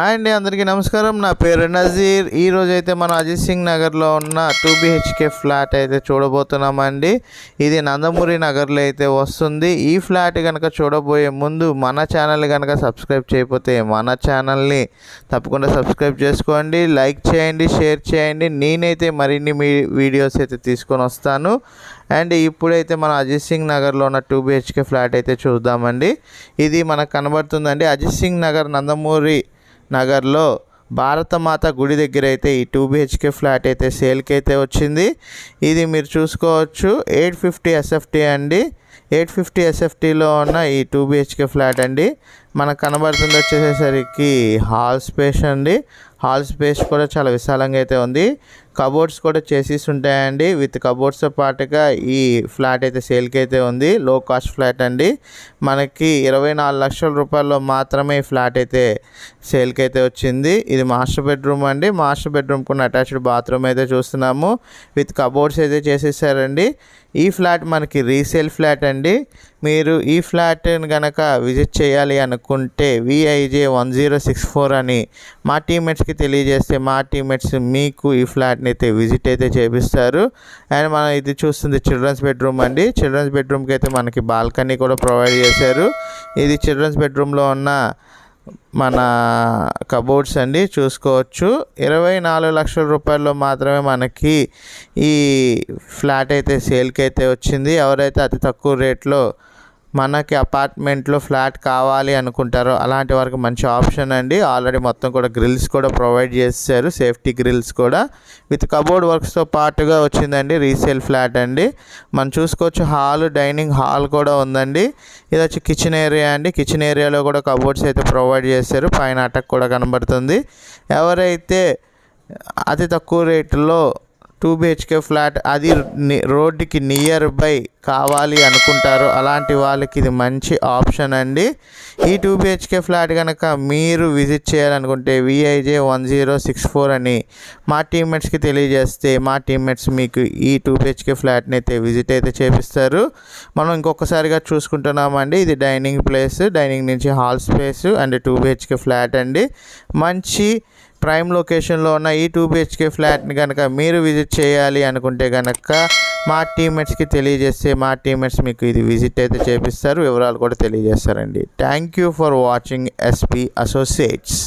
Hi అండి, అందరికీ నమస్కారం. నా పేరు నజీర్. ఈరోజు అయితే మనం అజిత్ సింగ్ నగర్లో ఉన్న 2 BHK ఫ్లాట్ అయితే చూడబోతున్నామండి. ఇది నందమూరి నగర్లో అయితే వస్తుంది. ఈ ఫ్లాట్ కనుక చూడబోయే ముందు మన ఛానల్ కనుక సబ్స్క్రైబ్ చేయకపోతే మన ఛానల్ని తప్పకుండా సబ్స్క్రైబ్ చేసుకోండి, లైక్ చేయండి, షేర్ చేయండి. నేనైతే మరిన్ని వీడియోస్ అయితే తీసుకొని వస్తాను. అండ్ ఇప్పుడైతే మన అజిత్ సింగ్ నగర్లో ఉన్న 2 BHK ఫ్లాట్ అయితే చూద్దామండి. ఇది మనకు కనబడుతుందండి. అజిత్ సింగ్ నగర్ నందమూరి నగర్లో భారతమాత గుడి దగ్గర అయితే ఈ 2 BHK ఫ్లాట్ అయితే సేల్కి అయితే వచ్చింది. ఇది మీరు చూసుకోవచ్చు, 850 SFT అండి. 850 SFTలో ఉన్న ఈ 2 BHK ఫ్లాట్ అండి. మనకు కనబడుతుంది వచ్చేసరికి హాల్ స్పేస్ అండి. హాల్ స్పేస్ కూడా చాలా విశాలంగా అయితే ఉంది. కబోర్డ్స్ కూడా చేసేసి ఉంటాయండి. విత్ కబోర్డ్స్తో పాటుగా ఈ ఫ్లాట్ అయితే సేల్కి అయితే ఉంది. లో కాస్ట్ ఫ్లాట్ అండి. మనకి 24 లక్షల రూపాయల్లో మాత్రమే ఈ ఫ్లాట్ అయితే సేల్కి అయితే వచ్చింది. ఇది మాస్టర్ బెడ్రూమ్ అండి. మాస్టర్ బెడ్రూమ్ కూడా అటాచ్డ్ బాత్రూమ్ అయితే చూస్తున్నాము. విత్ కబోర్డ్స్ అయితే చేసేసారండి. ఈ ఫ్లాట్ మనకి రీసేల్ ఫ్లాట్ అండి. మీరు ఈ ఫ్లాట్ని కనుక విజిట్ చేయాలి అనుకుంటే VIJ1064 అని మా టీమ్మేట్స్కి తెలియజేస్తే మా టీమ్మేట్స్ మీకు ఈ ఫ్లాట్ని అయితే విజిట్ అయితే చేపిస్తారు. అండ్ మనం ఇది చూస్తుంది చిల్డ్రన్స్ బెడ్రూమ్ అండి. చిల్డ్రన్స్ బెడ్రూమ్కి అయితే మనకి బాల్కనీ కూడా ప్రొవైడ్ చేశారు. ఇది చిల్డ్రన్స్ బెడ్రూమ్లో ఉన్న మన కబోర్డ్స్ అండి, చూసుకోవచ్చు. 24 లక్షల రూపాయల్లో మాత్రమే మనకి ఈ ఫ్లాట్ అయితే సేల్కి అయితే వచ్చింది. ఎవరైతే అతి తక్కువ రేట్లో మనకి అపార్ట్మెంట్లో ఫ్లాట్ కావాలి అనుకుంటారో అలాంటి వారికి మంచి ఆప్షన్ అండి. ఆల్రెడీ మొత్తం కూడా గ్రిల్స్ కూడా ప్రొవైడ్ చేశారు, సేఫ్టీ గ్రిల్స్ కూడా విత్ కబోర్డ్ వర్క్స్తో పాటుగా వచ్చిందండి. రీసేల్ ఫ్లాట్ అండి. మనం చూసుకోవచ్చు హాల్, డైనింగ్ హాల్ కూడా ఉందండి. ఇది వచ్చి కిచెన్ ఏరియా అండి. కిచెన్ ఏరియాలో కూడా కబోర్డ్స్ అయితే ప్రొవైడ్ చేశారు. పైన అటక్ కూడా కనబడుతుంది. ఎవరైతే అతి తక్కువ రేట్లో 2 BHK ఫ్లాట్ అది రోడ్డుకి నియర్ బై కావాలి అనుకుంటారు అలాంటి వాళ్ళకి ఇది మంచి ఆప్షన్ అండి. ఈ 2 BHK ఫ్లాట్ కనుక మీరు విజిట్ చేయాలనుకుంటే VIJ1064 అని మా టీమ్మేట్స్కి తెలియజేస్తే మా టీమ్మేట్స్ మీకు ఈ 2 BHK ఫ్లాట్ని అయితే విజిట్ అయితే చేపిస్తారు. మనం ఇంకొకసారిగా చూసుకుంటున్నామండి. ఇది డైనింగ్ ప్లేస్, డైనింగ్ నుంచి hall space and 2 BHK flat అండి. మంచి ప్రైమ్ లొకేషన్లో ఉన్న ఈ 2 BHK ఫ్లాట్ని కనుక మీరు విజిట్ చేయాలి అనుకుంటే కనుక మా టీమ్మేట్స్కి తెలియజేస్తే మా టీమ్మేట్స్ మీకు ఇది విజిట్ అయితే చేపిస్తారు, వివరాలు కూడా తెలియజేస్తారండి. Thank you for watching SP associates.